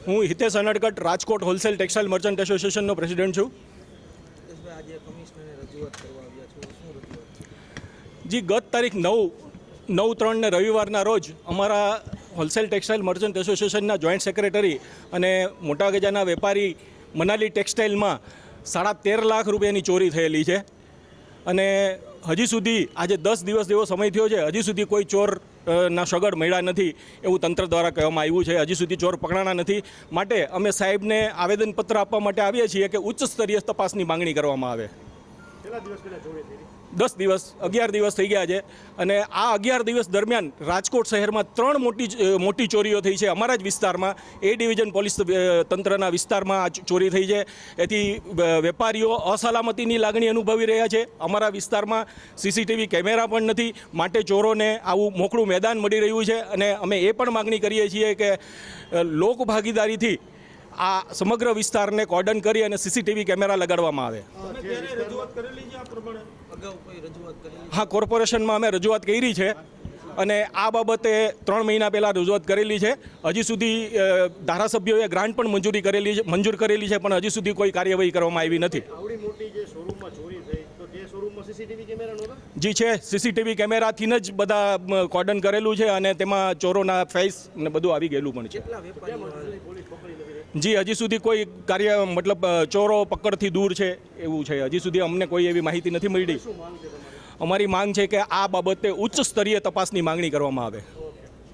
હું Hitesh Unadkat, Rajkot wholesale textile merchant એસોસિએશનનો president છું. જી, ગત તારીખ 9/3 રવિવારના રોજ અમારા હોલસેલ ટેક્સટાઇલ મર્ચન્ટ એસોસિએશનના જોઈન્ટ સેક્રેટરી અને મોટા ગજાના વેપારી મનાલી ટેક્સટાઇલમાં 13.5 લાખ રૂપિયાની ચોરી થયેલી છે અને હજી સુધી આજે 10 દિવસ જેવો સમય થયો છે, હજી સુધી કોઈ ચોર ના સગડ મળ્યા નથી એવું તંત્ર દ્વારા કહેવામાં આવ્યું છે. હજી સુધી ચોર પકડાણા નથી. માટે અમે સાહેબને આવેદનપત્ર આપવા માટે આવીએ છીએ કે ઉચ્ચ સ્તરીય તપાસની માંગણી કરવામાં આવે. 10 દિવસ 11 દિવસ થઈ ગયા છે અને આ 11 દિવસ દરમિયાન રાજકોટ શહેરમાં 3 મોટી ચોરીઓ થઈ છે. અમારા જ વિસ્તારમાં એ ડિવિઝન પોલીસ તંત્રના વિસ્તારમાં આ ચોરી થઈ છે. એથી વેપારીઓ અસલામતીની લાગણી અનુભવી રહ્યા છે. અમારા વિસ્તારમાં સીસીટીવી કેમેરા પણ નથી, માટે ચોરોને આવું મોકળું મેદાન મળી રહ્યું છે અને અમે એ પણ માગણી કરીએ છીએ કે લોક ભાગીદારીથી આ સમગ્ર વિસ્તારને કોર્ડન કરી અને સીસીટીવી કેમેરા લગાડવામાં આવે. હા, કોર્પોરેશનમાં અમે રજૂઆત કરી છે અને આ બાબતે 3 મહિના પહેલાં રજૂઆત કરેલી છે. હજી સુધી ધારાસભ્યોએ ગ્રાન્ટ પણ મંજૂર કરેલી છે, પણ હજી સુધી કોઈ કાર્યવાહી કરવામાં આવી નથી. જી છે, સીસીટીવી કેમેરાથી જ બધા કોર્ડન કરેલું છે અને તેમાં ચોરોના ફેસ ને બધું આવી ગયેલું પણ છે. જી, હજી સુધી કોઈ કાર્ય મતલબ ચોરો પકડથી દૂર છે એવું છે. હજી સુધી અમને કોઈ એવી માહિતી નથી મળી. અમારી માંગ છે કે આ બાબતે ઉચ્ચ સ્તરીય તપાસની માંગણી કરવામાં આવે.